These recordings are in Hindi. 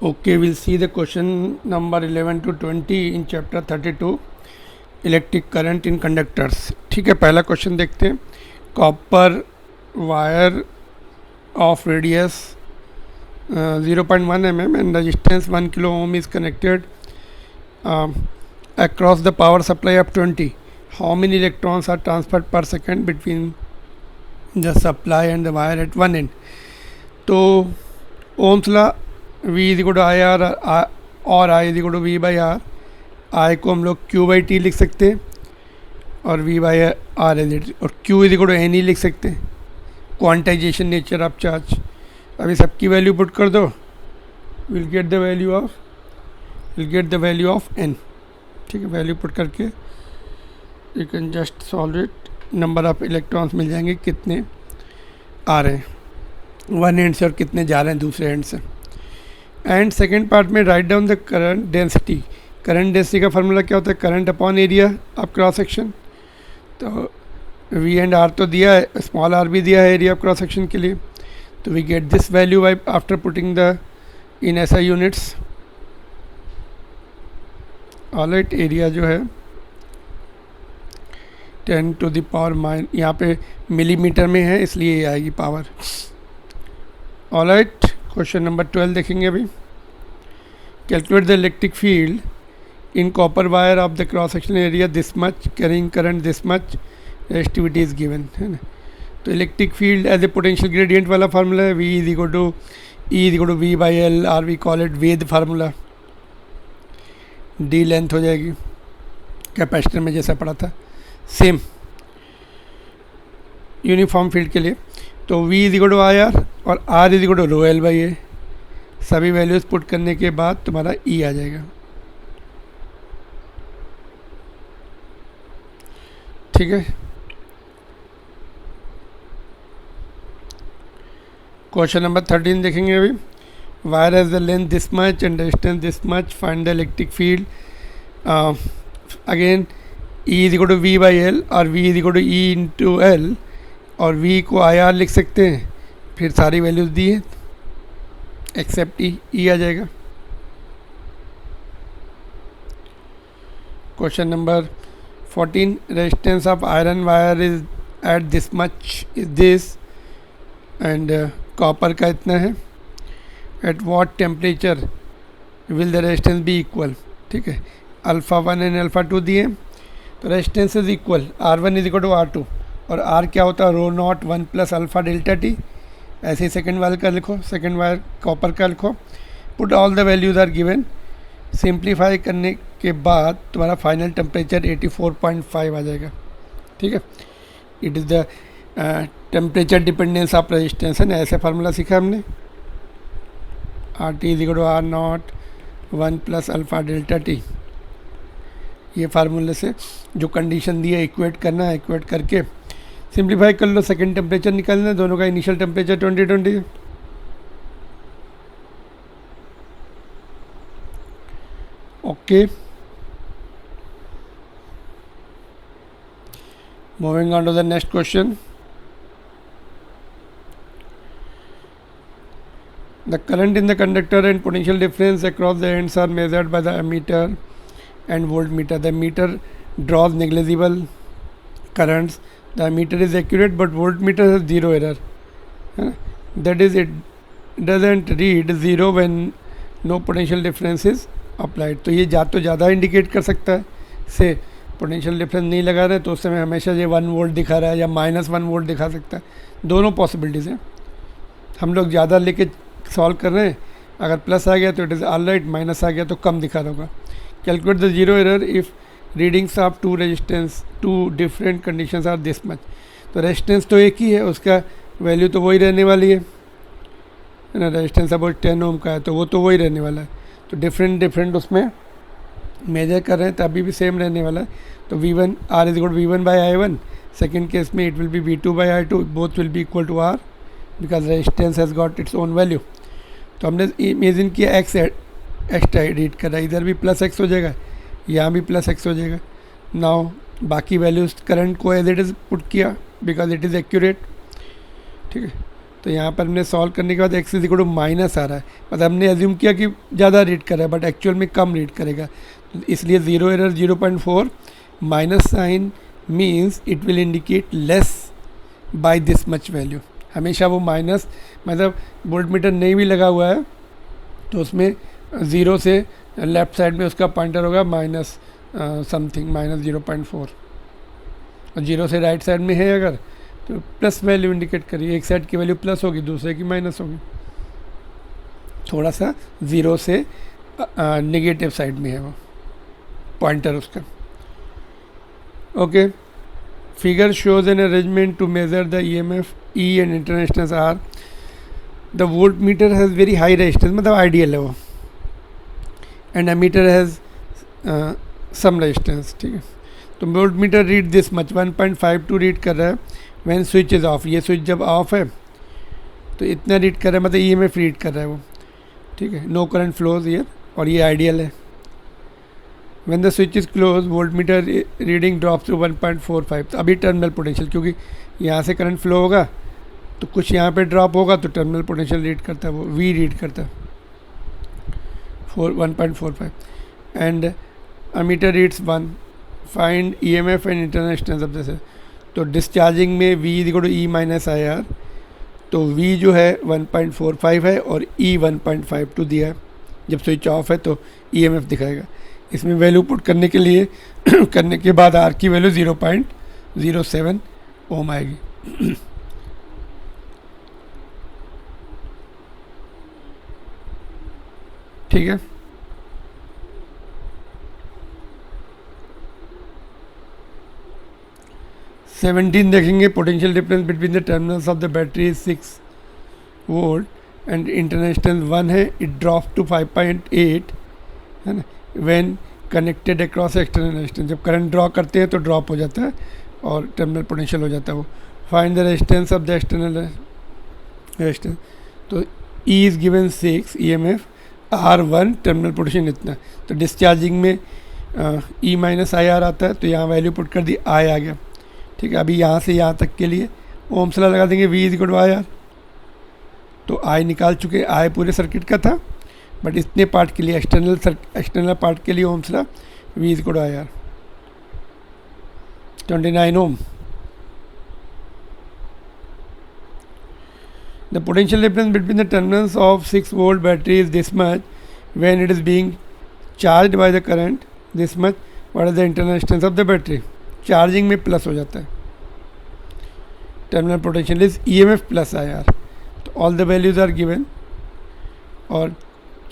Okay, we'll see the question number 11 to 20 in chapter 32 electric current in conductors. ठीक है, पहला क्वेश्चन देखते हैं। Copper wire of radius 0.1 mm and resistance 1 kilo ohm is connected across the power supply of 20. How many electrons are transferred per second between the supply and the wire at one end? तो ohms law V is equal to I R और I is equal to V by R. I को हम लोग Q बाई T लिख सकते हैं और V by R as it, और Q is equal to N ही लिख सकते हैं, क्वांटाइजेशन नेचर ऑफ चार्ज। अभी सबकी वैल्यू पुट कर दो, will get the value of n। ठीक है, वैल्यू पुट करके you can just solve it. Number of electrons मिल जाएंगे कितने आ रहे हैं वन एंड से और कितने जा रहे हैं दूसरे एंड से। एंड सेकेंड पार्ट में write down the current density. Current density का फार्मूला क्या होता है? Current upon area of cross section. तो वी एंड आर तो दिया है, स्मॉल आर भी दिया है एरिया ऑफ क्रॉस सेक्शन के लिए। तो we get this value by after putting the in SI units. Alright, area जो है 10 टू द पावर माइन, यहाँ पे मिलीमीटर में है इसलिए ये आएगी पावर। ऑलराइट, क्वेश्चन नंबर 12 देखेंगे अभी। Calculate the electric field in copper wire of the cross section area this much, carrying current this much, resistivity is given, है ना। तो electric field as a potential gradient वाला फार्मूला है, V is equal to E is equal to V by L, or we call it वेद फार्मूला। डी लेंथ हो जाएगी कैपेसिटर में जैसा पड़ा था, सेम यूनिफॉर्म फील्ड के लिए। तो V is equal to I R और R is equal to rho L by A. सभी वैल्यूज़ पुट करने के बाद तुम्हारा E आ जाएगा। ठीक है, क्वेश्चन नंबर 13 देखेंगे अभी। Wire has the length this much and distance this much, find the electric field. Again E is equal to V by L और V is equal to E into L, और V को आई आर लिख सकते हैं, फिर सारी वैल्यूज़ दी हैं एक्सेप्ट E आ जाएगा। Question number 14, resistance of iron wire is at this much is this, and copper का इतना है। At what temperature will the resistance be equal. ठीक है, अल्फ़ा 1 एंड अल्फ़ा 2 दिए, तो resistance is equal R1 is equal to R2, और R क्या होता है? Rho naught 1 plus alpha delta T. ऐसे ही सेकेंड वायर का लिखो, सेकेंड वायर कॉपर का लिखो। Put all the values are given. Simplify करने के बाद तुम्हारा फाइनल टेम्परेचर 84.5 आ जाएगा। ठीक है, it is the temperature dependence of resistance, है ना। ऐसे फार्मूला सीखा हमने, R T is equal to R not 1 plus alpha delta T. ये फार्मूले से जो कंडीशन दी है इक्वेट करना है, इक्वेट करके सिंप्लीफाई कर लो। सेकेंड टेम्परेचर निकालना है, दोनों का इनिशियल टेम्परेचर 2020 है। Okay, moving on to the next question. The current in the conductor and potential difference across the ends are measured by the ammeter and voltmeter. The meter draws negligible currents. The meter is accurate but voltmeter has zero error. That is, it doesn't read zero when no potential difference is applied. तो ये तो ज़्यादा इंडिकेट कर सकता है से पोटेंशियल डिफरेंस नहीं लगा रहे तो उस समय हमेशा ये 1 वोल्ट दिखा रहा है या -1 वोल्ट दिखा सकता है। दोनों पॉसिबिलिटीज़ हैं। हम लोग ज़्यादा लेके सॉल्व कर रहे हैं, अगर प्लस आ गया तो it is all right, minus आ गया तो कम दिखा होगा। Calculate the zero error if readings of two different conditions are this much. तो रेजिस्टेंस तो एक ही है, उसका वैल्यू तो वही रहने वाली है ना। रेजिस्टेंस अबाउट 10 ओम का है तो वो तो वही रहने वाला है। तो डिफरेंट उसमें मेजर कर रहे हैं तभी भी सेम रहने वाला है। तो V1 R is equal V1 by I1। Second case में it will be V2 by I2, both will be equal to R because resistance has got its own value. तो हमने इमेजिन किया एक्स्ट्रा एडिट करा, इधर भी प्लस एक्स हो जाएगा, यहाँ भी प्लस एक्स हो जाएगा। नाउ बाकी वैल्यूज़ करंट को एज इट इज़ पुट किया बिकॉज इट इज़ एक्यूरेट। ठीक है, तो यहाँ पर हमने सॉल्व करने के बाद x is equal to minus आ रहा है, मतलब हमने एज्यूम किया कि ज़्यादा रीड कर रहा है बट एक्चुअल में कम रीड करेगा, तो इसलिए 0 error 0.4 minus sign means it will indicate less by this much value. हमेशा वो माइनस, मतलब वोल्ट मीटर नहीं भी लगा हुआ है तो उसमें 0 से लेफ्ट साइड में उसका पॉइंटर होगा माइनस समथिंग माइनस 0.4, और 0 से राइट साइड में है अगर तो प्लस वैल्यू इंडिकेट करिए, एक साइड की वैल्यू प्लस होगी दूसरे की माइनस होगी, थोड़ा सा 0 से नेगेटिव साइड में है वो पॉइंटर उसका। Okay, figure shows an arrangement to measure the EMF E and international R. The voltmeter has very high resistance, मतलब आइडियल है वो, and ammeter has some resistance, ठीक है। तो voltmeter read this much 1.52 read कर रहा है व्हेन स्विच इज़ ऑफ, ये स्विच जब ऑफ है तो इतना रीड कर रहा है, मतलब EMF रीड कर रहा है वो, ठीक है, नो करंट फ्लोज ईयर, और ये आइडियल है। When the switch is close voltmeter reading drops to 1.45, तो अभी टर्मिनल पोटेंशियल, क्योंकि यहाँ से करंट फ्लो होगा तो कुछ यहाँ पे ड्रॉप होगा तो टर्मिनल पोटेंशियल रीड करता है वो, V रीड करता है 1.45, and ammeter reads 1, find EMF and international. अब जैसे तो डिस्चार्जिंग में V is equal to E minus IR, तो V जो है 1.45 है और E 1.52 दिया है, जब स्विच ऑफ है तो EMF दिखाएगा। इसमें वैल्यू पुट करने के लिए करने के बाद R की वैल्यू 0.07 ओम आएगी। ठीक है, सेवनटीन देखेंगे, potential difference between the terminals of the battery is 6 volt and international 1 है, इट ड्रॉप टू 5.8 है ना, when connected across external resistance, जब करंट ड्रॉ करते हैं तो ड्रॉप हो जाता है और टर्मिनल पोटेंशियल हो जाता है वो। Find the resistance of the external resistance, तो E is given 6, EMF R1, terminal potential इतना, तो डिस्चार्जिंग में E माइनस IR आता है, तो यहाँ वैल्यू पुट कर दी, I आ गया, ठीक है। अभी यहाँ से यहाँ तक के लिए ओम्स लॉ लगा देंगे, V is equal to IR, तो I निकाल चुके, I पूरे सर्किट का था बट इतने पार्ट के लिए एक्सटर्नल पार्ट के लिए Ohm's law V is equal to IR 29 ohm. The potential difference between the terminals of 6 volt battery is this much when it is being charged by the current this much. What is the internal resistance of the battery? Charging में प्लस हो जाता है, terminal potential is EMF plus IR, तो all the values are given, और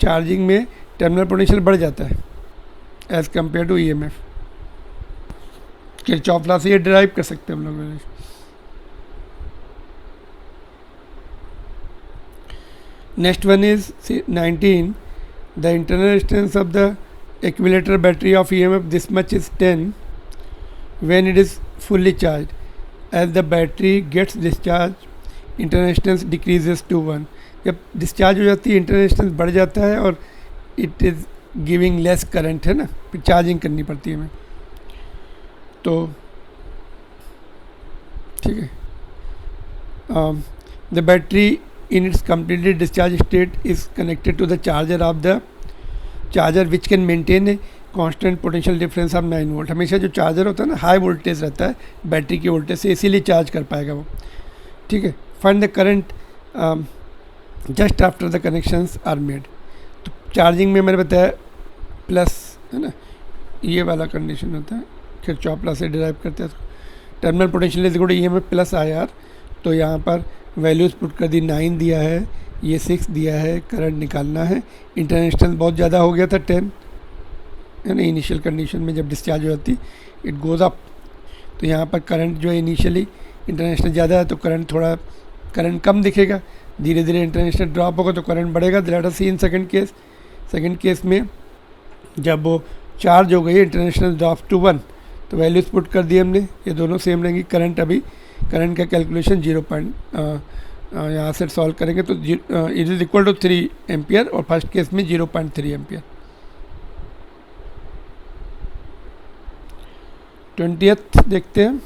चार्जिंग में टर्मिनल पोटेंशियल बढ़ जाता है as compare to EMF। Kirchhoff law से ये डिराइव कर सकते हैं हम लोग। Next one is 19, the internal resistance of the accumulator battery of EMF this much is 10 when it is fully charged. As the battery gets discharged, internal resistance decreases to 1. जब डिस्चार्ज हो जाती है इंटरनल रेजिस्टेंस बढ़ जाता है और it is giving less current, है ना, फिर चार्जिंग करनी पड़ती है हमें, तो ठीक है। The battery in its completely discharged state is connected to the charger of the charger which can maintain a constant potential difference of 9 volt. हमेशा जो चार्जर होता है ना हाई वोल्टेज रहता है बैटरी की वोल्टेज से, इसीलिए चार्ज कर पाएगा वो, ठीक है। Find the current just after the connections are made, तो चार्जिंग में मैंने बताया प्लस, है ना, ये वाला कंडीशन होता है, फिर चौपला से डिराइव करते हैं। Terminal potential is equal to EMF plus IR, तो यहाँ पर वैल्यूज पुट कर दी, 9 दिया है, ये 6 दिया है, करंट निकालना है। इंटरनल रेजिस्टेंस बहुत ज़्यादा हो गया था 10, है ना, इनिशियल कंडीशन में जब डिस्चार्ज हो जाती इट गोज़ अप, तो यहाँ पर करंट जो है इनिशियली इंटरनेशनल ज़्यादा है तो करंट कम दिखेगा, धीरे धीरे इंटरनेशनल ड्रॉप होगा तो करंट बढ़ेगा। Let us see in second case में जब वो चार्ज हो गई इंटरनेशनल ड्रॉप टू 1, तो वैल्यूज पुट कर दी हमने, ये दोनों सेम रहेंगी। करंट का कैलकुलेशन 0 यहाँ से सॉल्व करेंगे तो it is equal to 3 ampere, और फर्स्ट केस में 0.3 एम्पियर। 20th देखते हैं,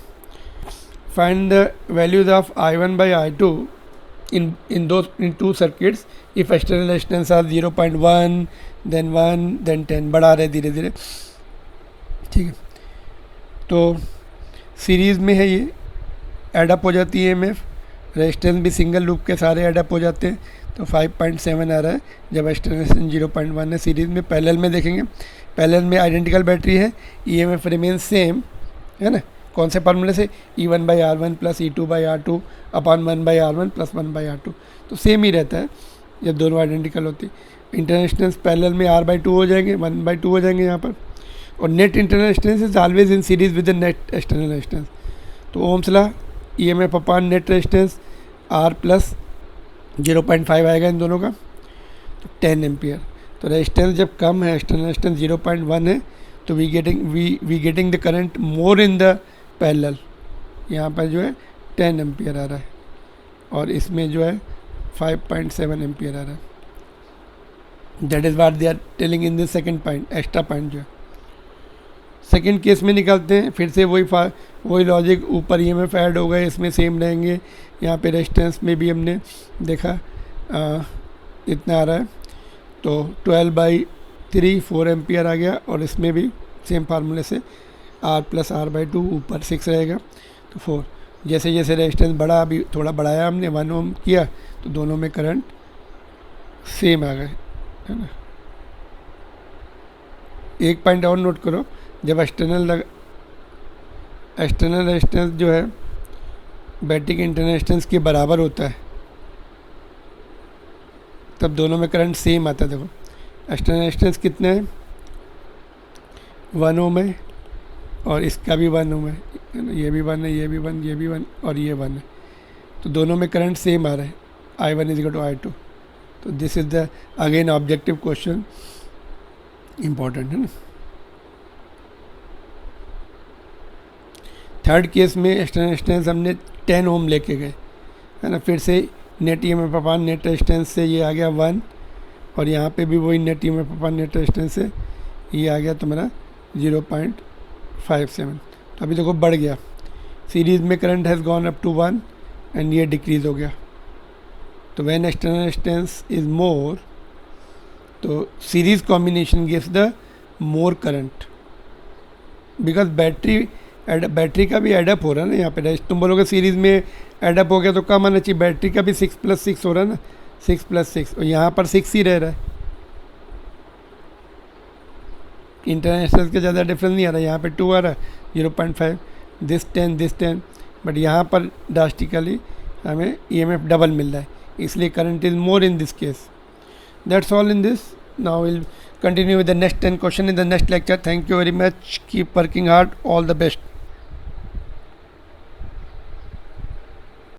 find the values of I1 by I2 in two circuits if external resistance are 0.1 then 1 then 10 बढ़ा रहे धीरे धीरे, ठीक है। तो सीरीज़ में है ये, एडअप हो जाती है EMF, रेजिस्टेंस भी सिंगल लूप के सारे एडअप हो जाते हैं, तो 5.7 आ रहा है जब एक्सटर्नल रेजिस्टेंस 0.1 है। सीरीज़ में पैरेलल में देखेंगे, पैरेलल में आइडेंटिकल बैटरी है, EMF रिमेन सेम, है ना, कौन से फार्मूले से, E1/R1 plus E2/R2 upon 1/R1 plus 1/R2, तो सेम ही रहता है जब दोनों आइडेंटिकल होती है। इंटरनल रेजिस्टेंस पैरेलल में R/2 हो जाएंगे, 1/2 हो जाएंगे यहाँ पर, और net internal resistance is always in series with the net external resistance. तो ohms law, EMF upon net resistance R plus 0.5 आएगा इन दोनों का, तो 10 एम्पियर। तो रेजिस्टेंस जब कम है, एक्सटर्नल रेजिस्टेंस 0.1 है, तो we getting the current more in the parallel. यहाँ पर जो है 10 एम्पियर आ रहा है और इसमें जो है 5.7 एम्पियर आ रहा है। That is what they are telling in the second point, extra point जो है। सेकंड केस में निकालते हैं, फिर से वही लॉजिक, ऊपर EMF ऐड हो गए, इसमें सेम रहेंगे। यहाँ पे रेजिस्टेंस में भी हमने देखा इतना आ रहा है, तो 12/3 4 एम्पियर आ गया, और इसमें भी सेम फार्मूले से R प्लस R/2 ऊपर 6 रहेगा, तो 4। जैसे जैसे रेजिस्टेंस बढ़ा, अभी थोड़ा बढ़ाया हमने, 1 ओम किया, तो दोनों में करंट सेम आ गए, है ना। एक पॉइंट और नोट करो, जब एक्सटर्नल रेजिस्टेंस जो है बैटरी के इंटरनल रेजिस्टेंस के बराबर होता है, तब दोनों में करंट सेम आता है। देखो एक्सटर्नल रेजिस्टेंस कितना है, 1 ओम है, और इसका भी 1 ओम है, ये भी 1 है, ये भी 1, ये भी 1, और ये 1 है, तो दोनों में करंट सेम आ रहा है, I1 = I2। तो this is the again objective question, important है ना। थर्ड केस में एक्सटर्नल रेजिस्टेंस हमने 10 ओम लेके गए, है ना, फिर से net EMF upon net resistance से ये आ गया 1, और यहाँ पे भी वही net EMF upon net resistance से ये आ गया तुम्हारा 0.57। तो अभी देखो बढ़ गया, सीरीज़ में current has gone up to 1 and ये डिक्रीज़ हो गया। तो when external resistance is more, तो series combination gives the more current, because battery का भी एडअप हो रहा है ना यहाँ पे। तुम बोलोगे सीरीज़ में एडअप हो गया तो कम आना चाहिए, बैटरी का भी 6 + 6 हो रहा है ना, 6 + 6, और यहाँ पर 6 ही रह रहा है, इंटरनेशनल के ज़्यादा डिफरेंस नहीं आ रहा है। यहाँ पे 2 आ रहा है, 0.5, दिस 10, बट यहाँ पर ड्रास्टिकली हमें EMF डबल मिल रहा है, इसलिए current is more in this case. That's all in this. Now will continue with the next 10 question in the next lecture. Thank you very much. Keep working hard. All the best.